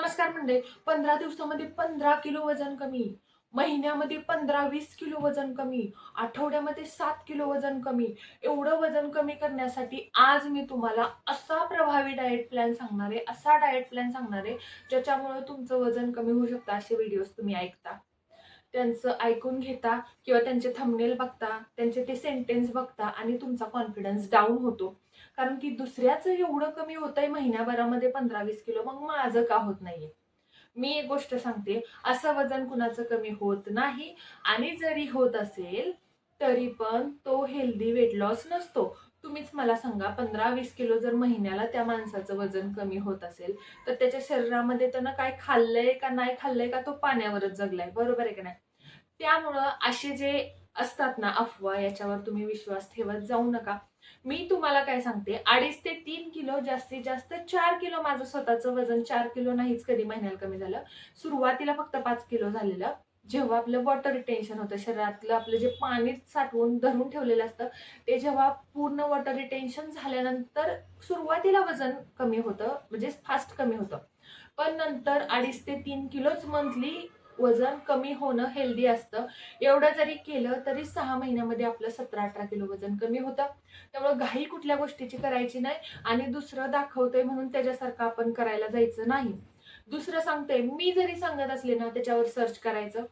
नमस्कार मंडळी. 15 दिवसामध्ये 15 किलो वजन कमी, महिन्यामध्ये 15-20 किलो वजन कमी, आठवड्यामध्ये 7 किलो वजन कमी. एवढं वजन कमी करण्यासाठी आज मी तुम्हाला असा प्रभावी डाएट प्लॅन सांगणार आहे, ज्याच्यामुळे तुमचं वजन कमी होऊ शकतं. असे व्हिडिओज तुम्ही ऐकता, त्यांचं ऐकून घेता किंवा त्यांचे थंबनेल बघता, त्यांचे ते सेंटेन्स बघता आणि तुमचा कॉन्फिडन्स डाऊन होतो. कारण की दुसऱ्याचं एवढं कमी होतंय महिन्याभरामध्ये 15-20 किलो, मग माझं का होत नाहीये? मी एक गोष्ट सांगते, असं वजन कुणाचं कमी होत नाही आणि जरी होत असेल तरी पण तो हेल्दी वेट लॉस नसतो. तुम्हीच मला सांगा, 15-20 किलो जर महिन्याला त्या माणसाचं वजन कमी होत असेल तर त्याच्या शरीरामध्ये त्यानं काय खाल्लंय का नाही खाल्लंय, का तो पाण्यावरच जगलाय? बरोबर आहे का नाही? त्यामुळं असे जे असतात ना अफवा, याच्यावर तुम्ही विश्वास ठेवत जाऊ नका. मी तुम्हाला काय सांगते, 2.5 ते 3 किलो, जास्तीत जास्त 4 किलो माझं स्वतःचं वजन, 4 किलो नाहीच कधी महिन्याला कमी झालं. सुरुवातीला फक्त 5 किलो झालेलं. जेव्हा आपलं वॉटर रिटेन्शन होतं, शरीरातलं आपलं जे पाणी साठवून धरून ठेवलेलं असतं, ते जेव्हा पूर्ण वॉटर रिटेन्शन झाल्यानंतर सुरुवातीला वजन कमी होतं, म्हणजे फास्ट कमी होतं. पण नंतर 2.5 ते 3 किलोच मंथली वजन कमी होणं हेल्दी असतं. एवढं जरी केलं तरी 6 महिन्यामध्ये आपलं 17-18 किलो वजन कमी होतं. त्यामुळे घाई कुठल्या गोष्टीची करायची नाही आणि दुसरं दाखवतोय म्हणून त्याच्यासारखं आपण करायला जायचं नाही. दुसरं सांगते, मी जरी सांगत असले ना त्याच्यावर सर्च करायचं,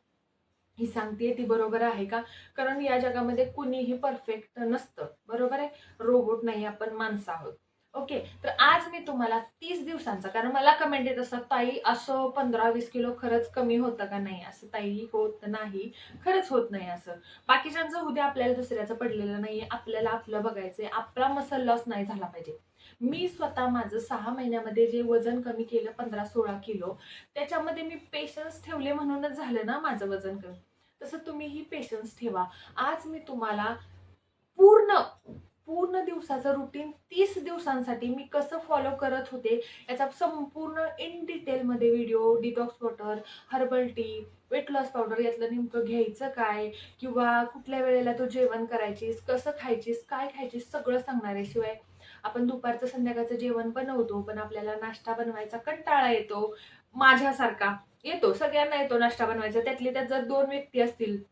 ही सांगते ती बरोबर आहे का? कारण या जगामध्ये कुणीही परफेक्ट नसतं. बरोबर आहे? रोबोट नाही, आपण माणसं आहोत. ओके. तर आज मी तुम्हाला 30 दिवसांचा, कारण मला कमेंट येत असतात, ताई असं 15-20 किलो खरंच कमी होतं का? नाही, असं ताई होत नाही. खरंच होत नाही असं. बाकीच्यांचं उद्या आपल्याला दुसऱ्याचं पडलेलं नाहीये. आपल्याला आपलं बघायचंय. आपला मसल लॉस नाही झाला पाहिजे. मी स्वतः माझं 6 महिन्यामध्ये जे वजन कमी केलं 15-16 किलो, त्याच्यामध्ये मी पेशन्स ठेवले म्हणूनच झालं ना माझं वजन कमी. तसं तुम्हीही पेशन्स ठेवा. आज मी तुम्हाला पूर्ण पूर्ण दिवसाचं रुटीन 30 दिवसांसाठी मी कसं फॉलो करत होते याचा संपूर्ण इन डिटेलमध्ये video, detox water, herbal tea, weight loss powder यातलं नेमकं घ्यायचं काय, किंवा कुठल्या वेळेला तू जेवण करायचीस, कसं खायचीस, काय खायचीस, सगळं सांगणार आहे. शिवाय आपण दुपारचं संध्याकाळचं जेवण बनवतो, पण आपल्याला नाश्ता बनवायचा कंटाळा येतो. माझ्यासारखा येतो, सगळ्यांना येतो नाश्ता बनवायचा. त्यातले त्यात जर 2 व्यक्ती असतील,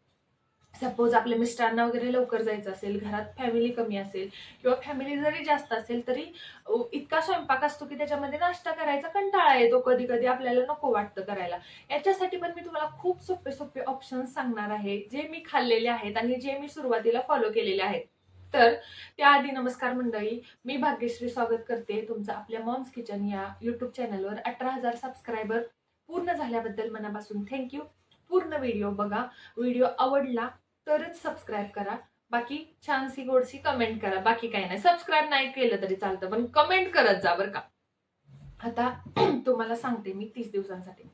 सपोज आपल्या मिस्टरांना वगैरे लवकर जायचं असेल, घरात फॅमिली कमी असेल किंवा फॅमिली जरी जास्त असेल तरी इतका स्वयंपाक असतो की त्याच्यामध्ये नाश्ता करायचा कंटाळा येतो, कधी कधी आपल्याला नको वाटतं करायला. याच्यासाठी पण मी तुम्हाला खूप सोपे सोपे ऑप्शन्स सांगणार आहे, जे मी खाल्लेले आहेत आणि जे मी सुरुवातीला फॉलो केलेले आहेत. तर त्याआधी नमस्कार मंडळी, मी भाग्यश्री स्वागत करते तुमचं आपल्या मॉम्स किचन या युट्यूब चॅनलवर. 18,000 सबस्क्रायबर पूर्ण झाल्याबद्दल मनापासून थँक्यू. पूर्ण व्हिडिओ बघा. व्हिडिओ आवडला तरच सबस्क्राईब करा. बाकी छानशी गोडशी कमेंट करा. बाकी काही नाही, सबस्क्राईब नाही केलं तरी चालतं, पण कमेंट करत जा बरं का. आता तुम्हाला सांगते मी 30 दिवसांसाठी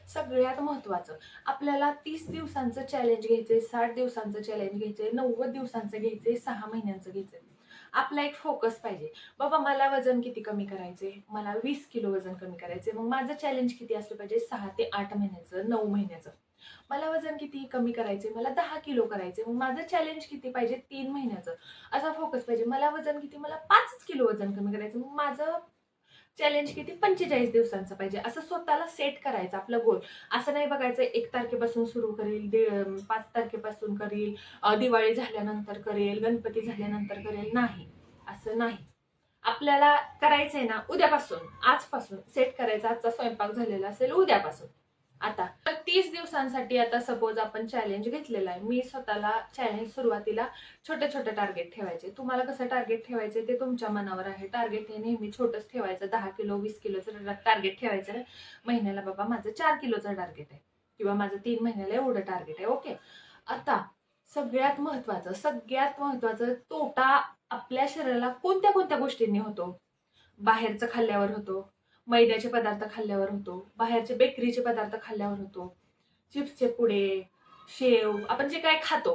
सगळ्यात महत्वाचं, आपल्याला 30 दिवसांचं चॅलेंज घ्यायचंय, 60 दिवसांचं चॅलेंज घ्यायचंय, 90 दिवसांचं घ्यायचंय, 6 महिन्यांचं घ्यायचंय. आपला एक फोकस पाहिजे. बाबा मला वजन किती कमी करायचंय? मला 20 किलो वजन कमी करायचंय. मग माझं चॅलेंज किती असलं पाहिजे? 6 ते 8 महिन्याचं, 9 महिन्याचं. मला वजन किती कमी करायचंय? मला 10 किलो करायचंय. मग माझं चॅलेंज किती पाहिजे? 3 महिन्याचं. असा फोकस पाहिजे. मला वजन किती? मला 5 किलो वजन कमी करायचं. मग माझं चॅलेंज किती? 45 दिवसांचं पाहिजे. असं स्वतःला सेट करायचं आपलं गोल. असं नाही बघायचं 1 तारखेपासून सुरू करेल, 5 तारखेपासून करेल, दिवाळी झाल्यानंतर करेल, गणपती झाल्यानंतर करेल. नाही, असं नाही. आपल्याला करायचंय ना उद्यापासून, आजपासून सेट करायचा. आजचा स्वयंपाक झालेला असेल उद्यापासून. आता तर 30 दिवसांसाठी आता सपोज आपण चॅलेंज घेतलेला आहे. मी स्वतःला चॅलेंज सुरुवातीला छोटे छोटे टार्गेट ठेवायचे. तुम्हाला कसं टार्गेट ठेवायचे ते तुमच्या मनावर आहे. टार्गेट हे नेहमी छोटंच ठेवायचं. 10 किलो 20 किलोचं टार्गेट ठेवायचं नाही. महिन्याला बाबा माझं 4 किलोचं टार्गेट आहे किंवा माझं 3 महिन्याला एवढं टार्गेट आहे. ओके. आता सगळ्यात महत्वाचं तोटा आपल्या शरीराला कोणत्या कोणत्या गोष्टींनी होतो? बाहेरचं खाल्ल्यावर होतो, मैद्याचे पदार्थ खाल्ल्यावर होतो, बाहेरचे बेकरीचे पदार्थ खाल्ल्यावर होतो, चिप्सचे पुडे, शेव, आपण जे काय खातो,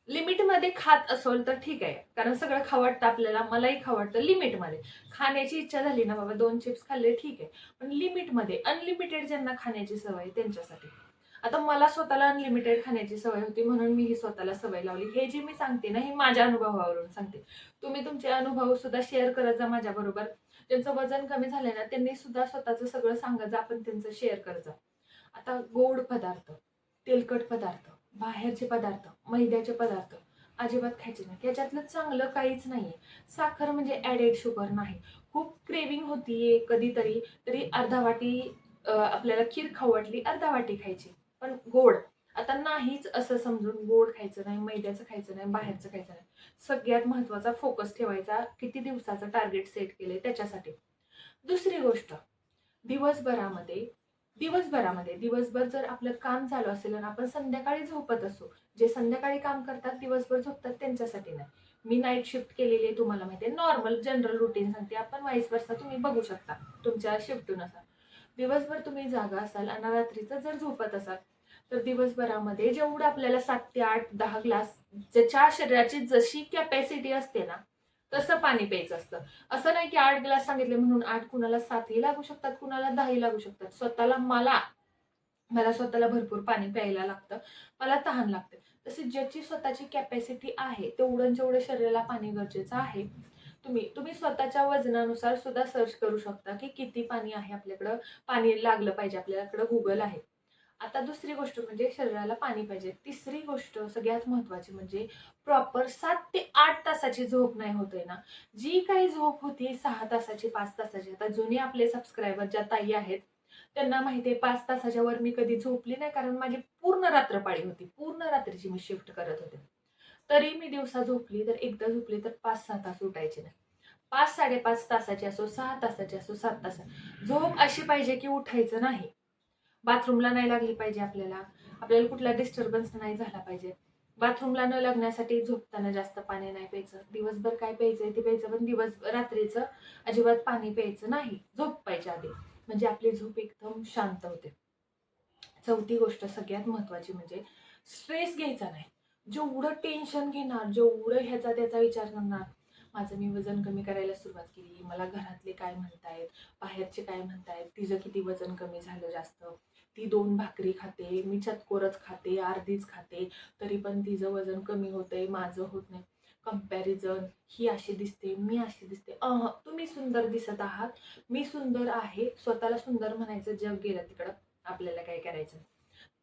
लिमिटमध्ये खात असेल तर ठीक आहे. कारण सगळं खावं वाटतं आपल्याला, मलाही खावं वाटतं लिमिटमध्ये. खाण्याची इच्छा झाली ना बाबा 2 चिप्स खाल्ले ठीक आहे. पण लिमिटमध्ये. अनलिमिटेड ज्यांना खाण्याची सवय आहे त्यांच्यासाठी. आता मला स्वतःला अनलिमिटेड खाण्याची सवय होती म्हणून मी ही स्वतःला सवय लावली. हे जे मी सांगते ना, हे माझ्या अनुभवावरून सांगते. तुम्ही तुमचे अनुभव सुद्धा शेअर करत जा माझ्याबरोबर. ज्यांचं वजन कमी झालंय ना त्यांनी सुद्धा स्वतःचं सगळं सांगायचं, आपण त्यांचं शेअर करायचं. आता गोड पदार्थ, तेलकट पदार्थ, बाहेरचे पदार्थ, मैद्याचे पदार्थ अजिबात खायचे नाही. याच्यातलं चांगलं काहीच नाहीये. साखर म्हणजे ॲडेड शुगर नाही. खूप क्रेविंग होतीये कधीतरी, तरी अर्धा वाटी आपल्याला खीर खाऊ वाटली, अर्धा वाटी खायची. पण गोड आता नाहीच असं समजून गोड खायचं नाही, मैद्याचं खायचं नाही, बाहेरचं खायचं नाही. सगळ्यात महत्त्वाचा फोकस ठेवायचा, किती दिवसाचं टार्गेट सेट केलंय त्याच्यासाठी. दुसरी गोष्ट, दिवसभरामध्ये दिवसभर जर आपलं काम चालू असेल आणि आपण संध्याकाळी झोपत असू, जे संध्याकाळी काम करतात दिवसभर झोपतात त्यांच्यासाठी नाही. मी नाईट शिफ्ट केलेली आहे, तुम्हाला माहिती आहे. नॉर्मल जनरल रुटीन सांगते, आपण वाईस वर्सा तुम्ही बघू शकता तुमच्या शिफ्टनुसार. दिवसभर तुम्ही जागा असाल आणि रात्रीचं जर झोपत असाल, तर दिवसभरामध्ये जेवढं आपल्याला 7 ते 8, 10 ग्लास, ज्याच्या शरीराची जशी कॅपॅसिटी असते ना तसं पाणी प्यायचं असतं. असं नाही की 8 ग्लास सांगितले म्हणून 8, कुणाला 7ही लागू शकतात, कुणाला 10ही लागू शकतात. मला स्वतःला भरपूर पाणी प्यायला लागतं. मला तहान लागते. तशी ज्याची स्वतःची कॅपॅसिटी आहे तेवढं जेवढं शरीराला पाणी गरजेचं आहे. तुम्ही स्वतःच्या वजनानुसार सुद्धा सर्च करू शकता की किती पाणी आहे आपल्याकडं, पाणी लागलं पाहिजे आपल्याकडं. गुगल आहे. आता दुसरी गोष्ट म्हणजे शरीराला पाणी पाहिजे. तिसरी गोष्ट सगळ्यात महत्त्वाची म्हणजे प्रॉपर 7 ते 8 तासाची झोप नाही होते ना. जी काही झोप होती 6 तासाची, 5 तासाची. आता जुने आपले सबस्क्रायबर ज्या ताई आहेत, त्यांना माहिती आहे 5 तासाच्या वर मी कधी झोपली नाही, कारण माझी पूर्ण रात्रपाळी होती. पूर्ण रात्रीची मी शिफ्ट करत होते. तरी मी दिवसा झोपली तर एकदा झोपली तर 5-6 तास उठायचे नाही. 5-5.5 तासाची असो, 6 तासाची असो, 7 तास. झोप अशी पाहिजे की उठायचं नाही. बाथरूमला नाही लागली पाहिजे आपल्याला. आपल्याला कुठला डिस्टर्बन्स नाही झाला पाहिजे. बाथरूमला न लागण्यासाठी झोपताना जास्त पाणी नाही प्यायचं. दिवसभर काय प्यायचंय ते प्यायचं, पण रात्रीचं अजिबात पाणी प्यायचं नाही. झोप पाहिजे आधी. म्हणजे आपली झोप एकदम शांत होते. चौथी गोष्ट सगळ्यात महत्त्वाची म्हणजे स्ट्रेस घ्यायचा नाही. जेवढं टेन्शन घेणार, जेवढं ह्याचा त्याचा विचार करणार, माझं मी वजन कमी करायला सुरुवात केली, मला घरातले काय म्हणतायत, बाहेरचे काय म्हणतायत, तिचं किती वजन कमी झालं जास्त, ती 2 भाकरी खाते, मी चतकोरच खाते, अर्धीच खाते, तरी पण तिचं वजन कमी होतंय, माझं होत नाही. कंपॅरिझन, ही अशी दिसते, मी अशी दिसते. तुम्ही सुंदर दिसत आहात, मी सुंदर आहे, स्वतःला सुंदर म्हणायचं, जग गेलं तिकडं. आपल्याला काय करायचं?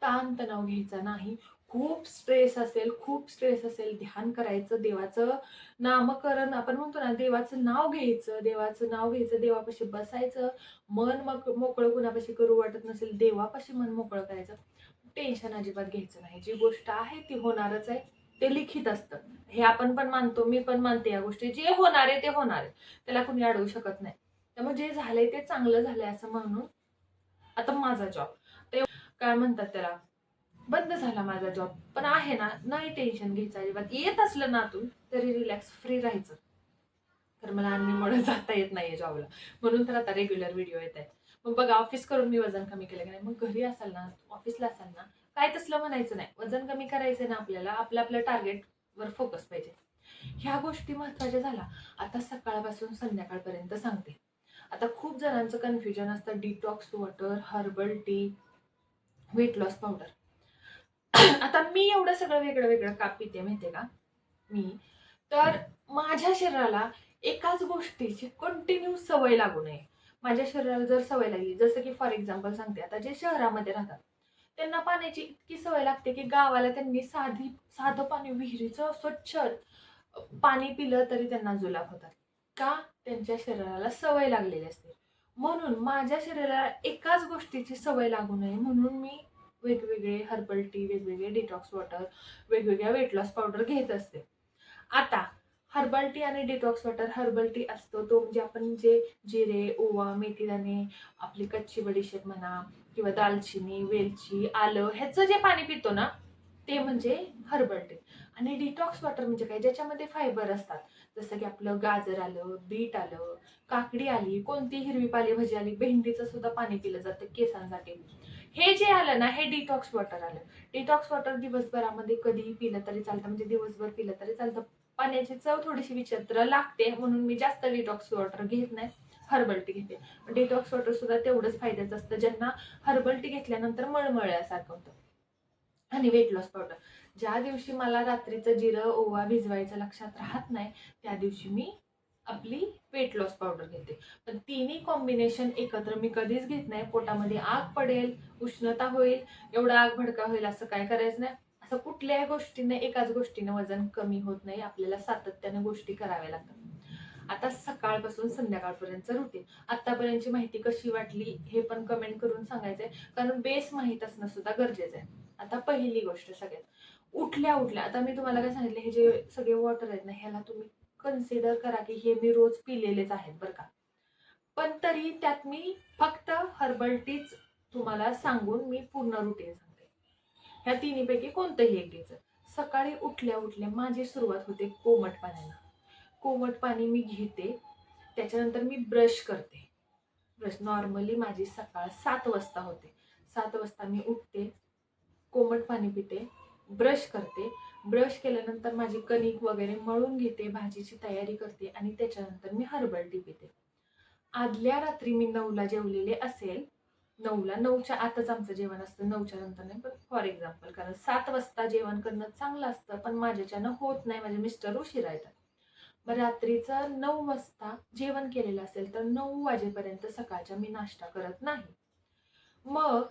ताणतणाव घ्यायचा नाही. खूप स्ट्रेस असेल, ध्यान करायचं, देवाचं नामकरण, आपण म्हणतो ना, देवाचं नाव घ्यायचं, देवापाशी बसायचं. मन मोकळं कुणापाशी करू वाटत नसेल, देवापाशी मन मोकळं करायचं. टेन्शन अजिबात घ्यायचं नाही. जी गोष्ट आहे ती होणारच आहे. ते लिखित असतं. हे आपण पण मानतो, मी पण मानते या गोष्टी. जे होणार आहे ते होणार आहे. त्याला कुणी अडवू शकत नाही. त्यामुळे जे झालंय ते चांगलं झालंय असं म्हणून आता माझा जॉब, काय म्हणतात त्याला, बंद झाला माझा जॉब. पण आहे ना, नाही टेन्शन घ्यायचं अजिबात. येत असलं ना आतून तरी रिलॅक्स फ्री राहायचं. तर मला अन्नीमुळे जाता येत नाहीये जॉबला, म्हणून तर आता रेग्युलर व्हिडिओ येत आहेत. मग बघा, ऑफिस करून मी वजन कमी केलं की नाही. मग घरी असाल ना, ऑफिसला असाल ना, काय तसलं म्हणायचं नाही. वजन कमी करायचंय ना आपल्याला, आपल्या टार्गेटवर फोकस पाहिजे. ह्या गोष्टी महत्वाच्या झाल्या. आता सकाळपासून संध्याकाळपर्यंत सांगते. आता खूप जणांचं कन्फ्युजन असतं, detox water, herbal tea, weight loss powder. आता मी एवढं सगळं वेगळं वेगळं का पिते माहितीये का? मी तर माझ्या शरीराला एकाच गोष्टीची कंटिन्यू सवय लागू नये. माझ्या शरीराला जर सवय लागली, जसं की फॉर एक्झाम्पल सांगते, आता जे शहरामध्ये राहतात त्यांना पाण्याची इतकी सवय लागते की गावाला त्यांनी साधं पाणी, विहिरीचं स्वच्छ पाणी पिलं तरी त्यांना जुलाब होतात. का? त्यांच्या शरीराला सवय लागलेली असते. म्हणून माझ्या शरीराला एकाच गोष्टीची सवय लागू नये म्हणून मी वेगवेगळे हर्बल टी, वेगवेगळे डिटॉक्स वॉटर, वेगवेगळ्या वेट लॉस पावडर घेत असते. आता हर्बल टी आणि डिटॉक्स वॉटर, हर्बल टी असतो तो म्हणजे आपण जे जिरे, ओवा, मेथीदाणे, आपली कच्ची बडीशेप म्हणा, किंवा दालचिनी, वेलची, आलं ह्याचं जे पाणी पितो ना, ते म्हणजे हर्बल टी. आणि डिटॉक्स वॉटर म्हणजे काय, ज्याच्यामध्ये फायबर असतात. जसं की आपलं गाजर आलं, बीट आलं, काकडी आली, कोणती हिरवी पालेभाजी आली, भेंडीचं सुद्धा पाणी पिलं जातं केसांसाठी. हे जे आलं ना, हे डिटॉक्स वॉटर आलं. डिटॉक्स वॉटर दिवसभरामध्ये कधीही पिलं तरी चालतं, म्हणजे दिवसभर पिलं तरी चालतं. पाण्याची चव थोडीशी विचित्र लागते म्हणून मी जास्त डिटॉक्स वॉटर घेत नाही, हर्बल टी घेते. डिटॉक्स वॉटर सुद्धा तेवढंच फायद्याचं असतं, ज्यांना हर्बल टी घेतल्यानंतर मळमळल्यासारखं होतं. आणि वेट लॉस पावडर, ज्या दिवशी मला रात्रीचं जिरं, ओवा भिजवायचं लक्षात राहत नाही, त्या दिवशी मी आपली वेट लॉस पावडर घेते. पण तिन्ही कॉम्बिनेशन एकत्र मी कधीच घेत नाही. पोटामध्ये आग पडेल, उष्णता होईल, एवढा आग भडका होईल असं काय करायचं नाही. असं कुठल्याही गोष्टीने एकाच गोष्टीने वजन कमी होत नाही. आपल्याला सातत्याने गोष्टी कराव्या लागतात. आता सकाळपासून संध्याकाळपर्यंतचं रुटीन, आतापर्यंतची माहिती कशी वाटली हे पण कमेंट करून सांगायचंय, कारण बेस माहीत असणं सुद्धा गरजेचं आहे. आता पहिली गोष्ट, सगळ्यात उठल्या उठल्या, आता मी तुम्हाला काय सांगितलं, हे जे सगळे वॉटर आहेत ना, ह्याला तुम्ही कन्सिडर करा की हे मी रोज पिलेलेच आहेत बरं का. पण तरी त्यात मी फक्त हर्बल टीच तुम्हाला सांगून मी पूर्ण रुटीन सांगते. ह्या तिन्हीपैकी कोणतंही एक घ्यायचं. सकाळी उठल्या उठल्या माझी सुरुवात होते कोमट पाण्यानं. कोमट पाणी मी घेते, त्याच्यानंतर मी ब्रश करते. ब्रश नॉर्मली माझी सकाळ 7 वाजता होते. 7 वाजता मी उठते, कोमट पाणी पिते, ब्रश करते. ब्रश केल्यानंतर माझी कणिक वगैरे मळून घेते, भाजीची तयारी करते आणि त्याच्यानंतर मी हर्बल टी पिते. आदल्या रात्री मी 9ला जेवलेले असेल, 9च्या आतच आमचं जेवण असतं, 9च्या नंतर नाही. पण फॉर एक्झाम्पल, कारण 7 वाजता जेवण करणं चांगलं असतं, पण माझ्याच्यानं होत नाही, माझे मिस्टर उशिरा येतात. मग रात्रीचं 9 वाजता जेवण केलेलं असेल तर 9 वाजेपर्यंत सकाळच्या मी नाश्ता करत नाही. मग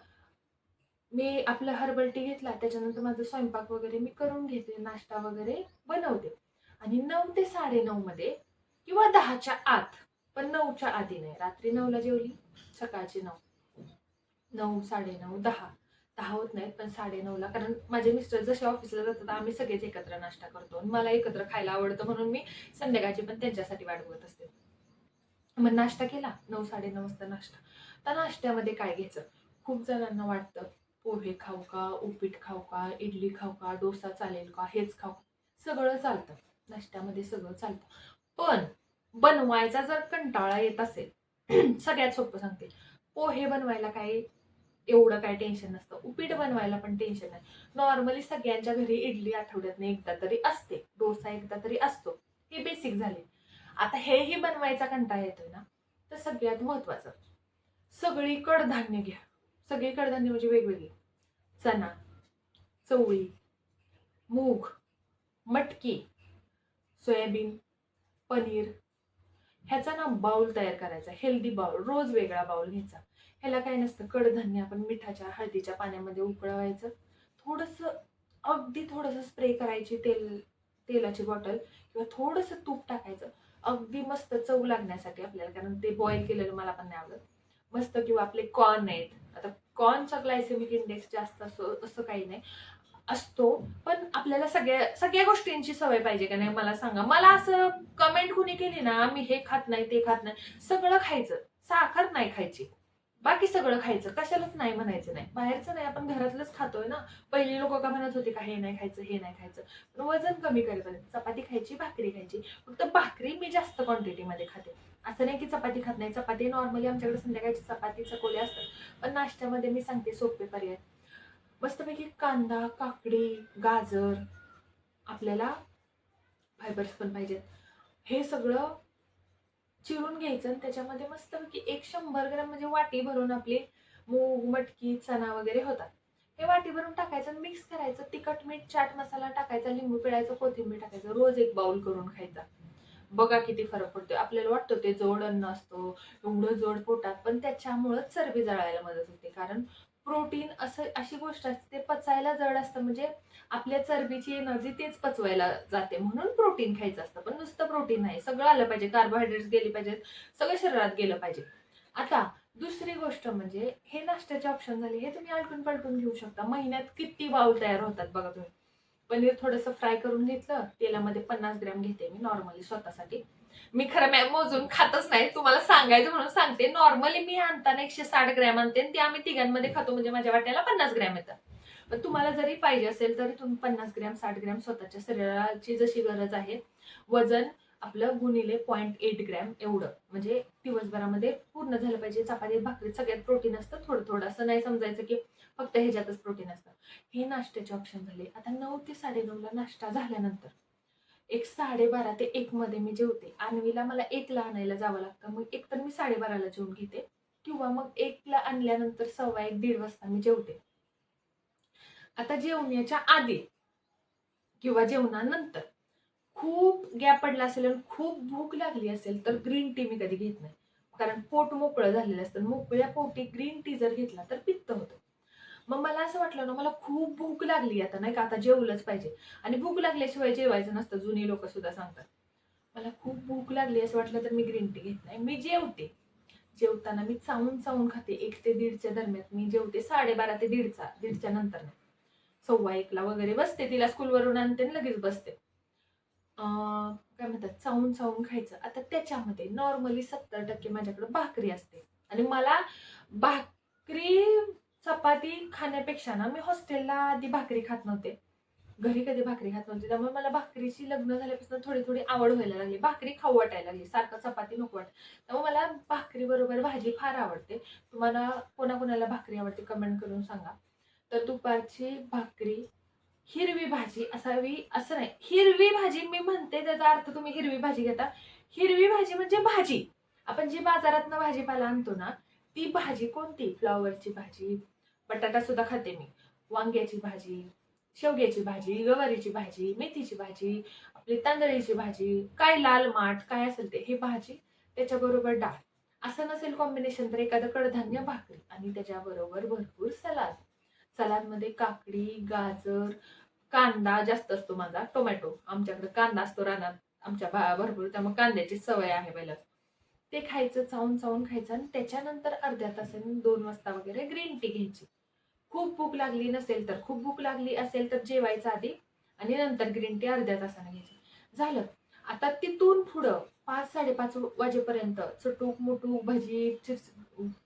मी आपलं हर्बल टी घेतला, त्याच्यानंतर माझं स्वयंपाक वगैरे मी करून घेते, नाश्ता वगैरे बनवते आणि 9 ते 9:30 मध्ये किंवा 10च्या आत, पण 9च्या आधी नाही. रात्री 9ला जेवली, सकाळची 9, 9:30, 10 होत नाहीत, पण 9:30ला, कारण माझे मिस्टर जसे ऑफिसला जातात आम्ही सगळेच एकत्र नाश्ता करतो आणि मला एकत्र खायला आवडतं, म्हणून मी संध्याकाळची पण त्यांच्यासाठी वाट बघत असते. मग नाश्ता केला, 9, 9:30 वाजता नाश्ता. तर नाश्त्यामध्ये काय घ्यायचं? खूप जणांना वाटतं पोहे खाऊ का, उपीट खाऊ का, इडली खाऊ का, डोसा चालेल का, हेच खाऊ? सगळं चालतं, नाश्त्यामध्ये सगळं चालतं. पण बनवायचा जर कंटाळा येत असेल, सगळ्यात सोपं सांगते, पोहे बनवायला काय एवढं काय टेन्शन नसतं, उपीट बनवायला पण टेन्शन नाही. नॉर्मली सगळ्यांच्या घरी इडली आठवड्यातनं एकदा तरी असते, डोसा एकदा तरी असतो, हे बेसिक झाले. आता हेही बनवायचा कंटाळा येतोय ना, तर सगळ्यात महत्वाचं, सगळी कडधान्य घ्या. सगळी कडधान्य म्हणजे वेगवेगळी: चणा, चवळी, मूग, मटकी, सोयाबीन, पनीर. ह्याचा ना बाउल तयार करायचा, हेल्दी बाउल, रोज वेगळा बाउल घ्यायचा. ह्याला काय नसतं, कडधान्य आपण मिठाच्या हळदीच्या पाण्यामध्ये उकळवायचं, थोडंसं, अगदी थोडंसं स्प्रे करायची तेलाची बॉटल, किंवा थोडंसं तूप टाकायचं, अगदी मस्त चव लागण्यासाठी आपल्याला, कारण ते बॉईल केलेलं मला पण नाही आवडत. मस्त, किंवा आपले कॉर्न आहेत, आता कॉर्नचा ग्लायसेमिक इंडेक्स जास्त असतो असं काही नाही, असतो, पण आपल्याला सगळ्या सगळ्या गोष्टींची सवय पाहिजे का नाही मला सांगा. मला असं कमेंट कुणी केली ना, मी हे खात नाही ते खात नाही, सगळं खायचं, साखर नाही खायची, बाकी सगळं खायचं, कशालाच नाही म्हणायचं नाही. बाहेरचं नाही, आपण घरातलंच खातोय ना. पहिली लोक का म्हणत होते का हे नाही खायचं, हे नाही खायचं, पण वजन कमी करेपर्यंत चपाती खायची, भाकरी खायची. फक्त भाकरी मी जास्त क्वांटिटीमध्ये खाते, असं नाही की चपाती खात नाही. चपाती नॉर्मली आमच्याकडे संध्याकाळची चपाती चकोले असतात, पण नाश्त्यामध्ये मी सांगते सोपे पर्याय. मस्तपैकी कांदा, काकडी, गाजर, आपल्याला फायबर्स पण पाहिजेत, हे सगळं चिरून घ्यायचं आणि त्याच्यामध्ये मस्तपैकी 100 ग्रॅम म्हणजे वाटी भरून आपली मूग, मटकी, चणा वगैरे होतात. हे वाटी भरून टाकायचं आणि मिक्स करायचं. तिखट, मीठ, चाट मसाला टाकायचा, लिंबू पिळायचं, कोथिंबीर टाकायचं, रोज एक बाउल करून खायचा. बघा किती फरक पडतोय. आपल्याला वाटतं ते जड अन्न असतं, एवढं जड पोटात, पण त्याच्यामुळं चरबी जळायला मदत होते. कारण प्रोटीन असं अशी गोष्ट असते, ते पचायला जड असतं, म्हणजे आपल्या चरबीची एनर्जी तेच पचवायला जाते, म्हणून प्रोटीन खायचं असतं. पण नुसतं प्रोटीन नाही, सगळं आलं पाहिजे, कार्बोहायड्रेट्स गेले पाहिजेत, सगळं शरीरात गेलं पाहिजे. आता दुसरी गोष्ट म्हणजे हे नाश्त्याचे ऑप्शन झाले, हे तुम्ही आलटून पलटून घेऊ शकता. महिन्यात किती बाउल तयार होतात बघा तुम्ही. पनीर थोडंसं फ्राय करून घेतलं, तेलामध्ये 50 ग्रॅम घेते मी नॉर्मली स्वतःसाठी. मी खरं मोजून खातच नाही, तुम्हाला सांगायचं म्हणून सांगते. नॉर्मली मी आणताना 160 ग्रॅम आणते आणि ते आम्ही तिघांमध्ये खातो, म्हणजे माझ्या वाट्याला 50 ग्रॅम येतात. पण तुम्हाला जरी पाहिजे असेल तरी तुम्ही 50 ग्रॅम, 60 ग्रॅम स्वतःच्या शरीराची जशी गरज आहे, वजन आपलं गुणिले 0.8 ग्रॅम एवढं, म्हणजे दिवसभरामध्ये पूर्ण झालं पाहिजे. चपाती भाकरी सगळ्यात प्रोटीन असतं, थोडं थोडं, असं नाही समजायचं की फक्त ह्याच्यातच प्रोटीन असतं. हे नाश्त्याचे ऑप्शन झाले. आता 9 ते 9:30ला नाश्ता झाल्यानंतर एक 12:30 ते 1 मध्ये मी जेवते. अन्वीला मला 1ला आणायला जावं लागतं, मग एक तर मी 12:30ला जेवून घेते, किंवा मग 1ला आणल्यानंतर 1:15, 1:30 वाजता मी जेवते. आता जेवण्याच्या आधी किंवा जेवणानंतर खूप गॅप पडला असेल आणि खूप भूक लागली असेल तर ग्रीन टी मी कधी घेत नाही. कारण पोट मोकळं झालेलं असतं. मोकळ्या पोटी ग्रीन टी जर घेतला तर पित्त होतं. मग मला असं वाटलं ना, मला खूप भूक लागली आता, नाही का, आता जेवलंच पाहिजे. आणि भूक लागल्याशिवाय जेवायचं नसतं, जुनी लोक सुद्धा सांगतात. मला खूप भूक लागली असं वाटलं तर मी ग्रीन टी घेत नाही. मी जेवते. जेवताना मी चावून चावून खाते. 1 ते 1:30च्या दरम्यान मी जेवते. 12:30 ते 1:30च्या नंतर नाही. 1:15ला वगैरे बसते. तिला स्कूलवरून आणते आणि लगेच बसते. काय म्हणतात, चावून चावून खायचं. आता त्याच्यामध्ये नॉर्मली 70% माझ्याकडे भाकरी असते. आणि मला भाकरी चपाती खाण्यापेक्षा ना, मी हॉस्टेलला आधी भाकरी खात नव्हते. घरी कधी भाकरी खात नव्हते. त्यामुळे मला भाकरीची लग्न झाल्यापासून थोडी थोडी आवड व्हायला लागली. भाकरी खाऊ वाटायला लागली. सारखं चपाती नको वाटत. त्यामुळे मला भाकरी बरोबर भाजी फार आवडते. तुम्हाला कोणाकोणाला भाकरी आवडते कमेंट करून सांगा. तर दुपारची भाकरी, हिरवी भाजी असावी असं नाही. हिरवी भाजी मी म्हणते त्याचा अर्थ तुम्ही हिरवी भाजी घेता. हिरवी भाजी म्हणजे भाजी. आपण जी बाजारातनं भाजीपाला आणतो ना, ती भाजी कोणती? फ्लॉवरची भाजी, बटाटा सुद्धा खाते मी, वांग्याची भाजी, शेवग्याची भाजी, गवारीची भाजी, मेथीची भाजी, आपली तांदळीची भाजी, काय लाल माठ काय असेल ते, हे भाजी त्याच्याबरोबर डाळ. असं नसेल कॉम्बिनेशन तर एखादं कडधान्य भाकरी आणि त्याच्याबरोबर भरपूर सलाद. सलादमध्ये काकडी, गाजर, कांदा जास्त असतो माझा, टोमॅटो. आमच्याकडे कांदा असतो रानात आमच्या भरपूर, त्यामुळे कांद्याची सवय आहे पहिलं. ते खायचं, चावून चावून खायचं आणि त्याच्यानंतर अर्ध्या तासाने 2 वाजता वगैरे ग्रीन टी घ्यायची. खूप भूक लागली नसेल तर, खूप भूक लागली असेल तर जेवायचं आधी आणि नंतर ग्रीन टी अर्ध्या तासाने घ्यायची. झालं. आता तिथून पुढं 5-5:30 वाजेपर्यंत चटूक मुटूक भजी, चिप्स,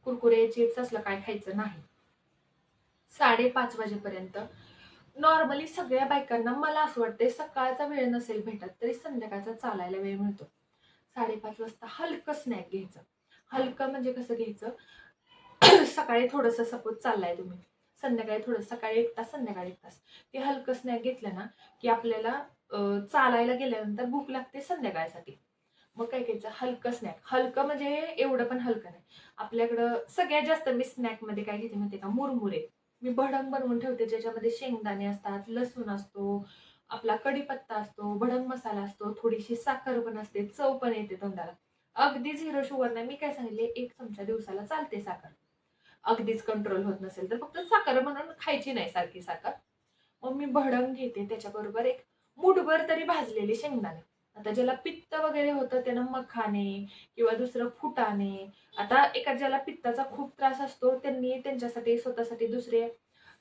कुरकुरे, चिप्स असलं काय खायचं नाही. 5:30 वाजेपर्यंत नॉर्मली सगळ्या बायकांना मला असं वाटतंय सकाळचा वेळ नसेल भेटत तरी संध्याकाळचा चालायला वेळ मिळतो. 5:30 वाजता हलकं स्नॅक घ्यायचं. हलकं म्हणजे कसं घ्यायचं? सकाळी थोडंसं सपोज चाललाय तुम्ही, संध्याकाळी थोडं, सकाळी 1 तास, संध्याकाळी 1 तास. ते हलकं स्नॅक घेतलं ना, की आपल्याला चालायला गेल्यानंतर भूक लागते संध्याकाळसाठी. मग काय घ्यायचं? हलकं स्नॅक. हलकं म्हणजे एवढं पण हलकं नाही. आपल्याकडं सगळ्यात जास्त मी स्नॅकमध्ये काय घेते माहिती का? मुरमुरे. मी भडंग बनवून ठेवते ज्याच्यामध्ये शेंगदाणे असतात, लसूण असतो, आपला कढीपत्ता असतो, भडंग मसाला असतो, थोडीशी साखर पण असते, चव पण येते तोंडाला. अगदी 0 शुगर नाही. मी काय सांगितले, 1 चमचा दिवसाला चालते साखर. अगदीच कंट्रोल होत नसेल तर फक्त साखर म्हणून खायची नाही सारखी साखर. मग मी भडंग घेते, त्याच्याबरोबर एक मूठभर तरी भाजलेले शेंगदाणे. आता ज्याला पित्त वगैरे होतं त्यानं मखाने किंवा दुसरं फुटाणे. आता एका ज्याला पित्ताचा खूप त्रास असतो त्यांनी त्यांच्यासाठी स्वतःसाठी दुसरे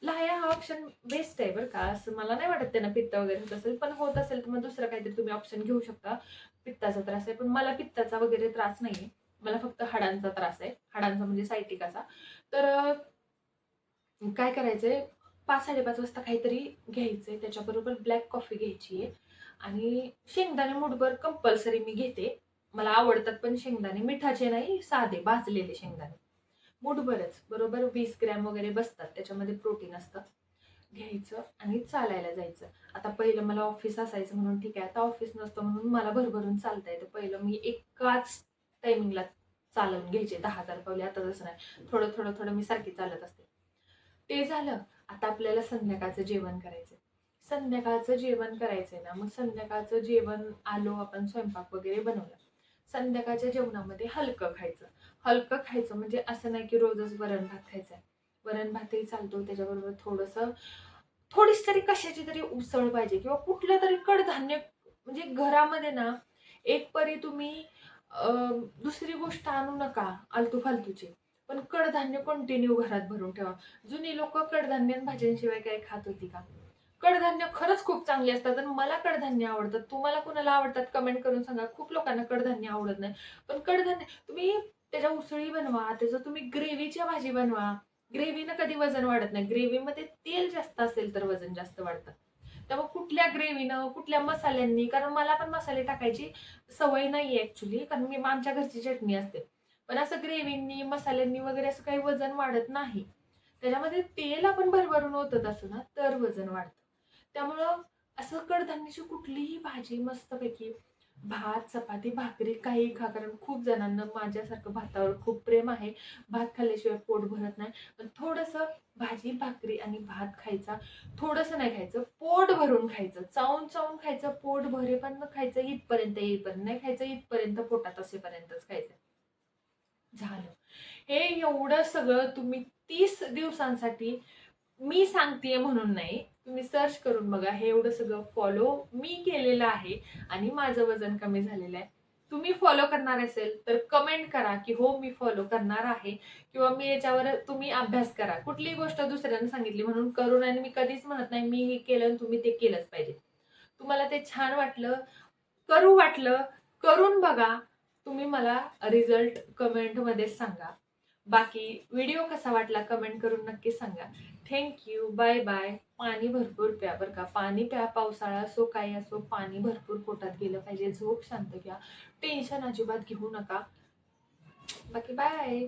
लाह्या हा ऑप्शन बेस्ट आहे बरं का. असं मला नाही वाटत त्यांना पित्त वगैरे होत असेल, पण होत असेल तर मग दुसरं काहीतरी तुम्ही ऑप्शन घेऊ शकता. पित्ताचा त्रास आहे पण मला पित्ताचा वगैरे त्रास नाहीये. मला फक्त हाडांचा त्रास आहे. हाडांचा म्हणजे सायटिकाचा. तर काय करायचंय, 5-5:30 वाजता काहीतरी घ्यायचंय. त्याच्याबरोबर ब्लॅक कॉफी घ्यायची आहे आणि शेंगदाणे मूठभर कंपल्सरी मी घेते. मला आवडतात पण शेंगदाणे, मिठाचे नाही, साधे भाजलेले शेंगदाणे. मूठभरच, बरोबर 20 ग्रॅम वगैरे बसतात. त्याच्यामध्ये प्रोटीन असतं. घ्यायचं आणि चालायला जायचं. आता पहिलं मला ऑफिस असायचं म्हणून ठीक आहे. आता ऑफिस नसतं म्हणून मला भरभरून चालता येतं. पहिलं मी एकाच टायमिंगला चालवून घ्यायचे 10,000 पावले. आता तसं नाही. थोडं, थोडं, थोडं मी सारखी चालत असते. ते झालं. आता आपल्याला संध्याकाळचं जेवण करायचंय. संध्याकाळचं जेवण करायचंय ना, मग संध्याकाळचं जेवण आलो आपण स्वयंपाक वगैरे बनवला. संध्याकाळच्या जेवणामध्ये हलकं खायचं. हलकं खायचं म्हणजे असं नाही की रोजच वरण भात खायचा आहे. वरण भातही चालतो, त्याच्याबरोबर थोडंसं थोडीच तरी कशाची तरी उसळ पाहिजे किंवा कुठलं तरी कडधान्य. म्हणजे घरामध्ये ना एक परी तुम्ही दुसरी गोष्ट आणू नका आलतू फालतूची, पण कडधान्य कंटिन्यू घरात भरून ठेवा. जुनी लोक कडधान्य आणि भाज्यांशिवाय काय खात होती का? कडधान्य खरंच खूप चांगली असतात आणि मला कडधान्य आवडतात. तुम्हाला कुणाला आवडतात कमेंट करून सांगा. खूप लोकांना कडधान्य आवडत नाही, पण कडधान्य तुम्ही त्याच्या उसळी बनवा, त्याचं तुम्ही ग्रेव्हीच्या भाजी बनवा. ग्रेव्हीनं कधी वजन वाढत नाही. ग्रेव्हीमध्ये तेल जास्त असेल तर वजन जास्त वाढतं. त्यामुळे कुठल्या ग्रेव्हीनं, कुठल्या मसाल्यांनी, कारण मला पण मसाले टाकायची सवय नाहीये ऍक्च्युली, कारण मी आमच्या घरची चटणी असते. पण असं ग्रेव्हींनी, मसाल्यांनी वगैरे असं काही वजन वाढत नाही. त्याच्यामध्ये तेल आपण भरभरून ओतत असू ना तर वजन वाढतं. त्यामुळं असं कडधान्याची कुठलीही भाजी मस्तपैकी भात चपाती भाकरी काही खा, कारण खूप जणांना माझ्यासारखं भातावर खूप प्रेम आहे. भात खाल्ल्याशिवाय पोट भरत नाही. पण थोडंसं भाजी भाकरी आणि भात खायचा, थोडंसं नाही खायचं, पोट भरून खायचं, चावून चावून खायचं, पोट भरेपर्यंत खायचं, इथपर्यंत येईपर्यंत नाही खायचं, इथपर्यंत पोटात असेपर्यंतच खायचं. झालं. हे एवढं सगळं तुम्ही 30 दिवसांसाठी, मी सांगतेय म्हणून नाही, तुम्ही सर्च करून बघा. हे एवढं सगळं फॉलो मी केलेलं आहे आणि माझं वजन कमी झालेलं आहे. तुम्ही फॉलो करणार असेल तर कमेंट करा की हो मी फॉलो करणार आहे, किंवा मी याच्यावर तुम्ही अभ्यास करा. कुठलीही गोष्ट दुसऱ्याने सांगितली म्हणून करून, आणि मी कधीच म्हणत नाही मी हे केलं आणि तुम्ही ते केलंच पाहिजे. तुम्हाला ते छान वाटलं, करू वाटलं, करून बघा. तुम्ही मला रिझल्ट कमेंटमध्ये सांगा. बाकी व्हिडिओ कसा वाटला कमेंट करून नक्की सांगा. थँक्यू. Bye bye. पाणी भरपूर प्या बरं का. पाणी प्या. पावसाळा असो काही असो, पाणी भरपूर पोटात गेलं पाहिजे. झोप शांत घ्या. टेन्शन अजिबात घेऊ नका. बाकी बाय.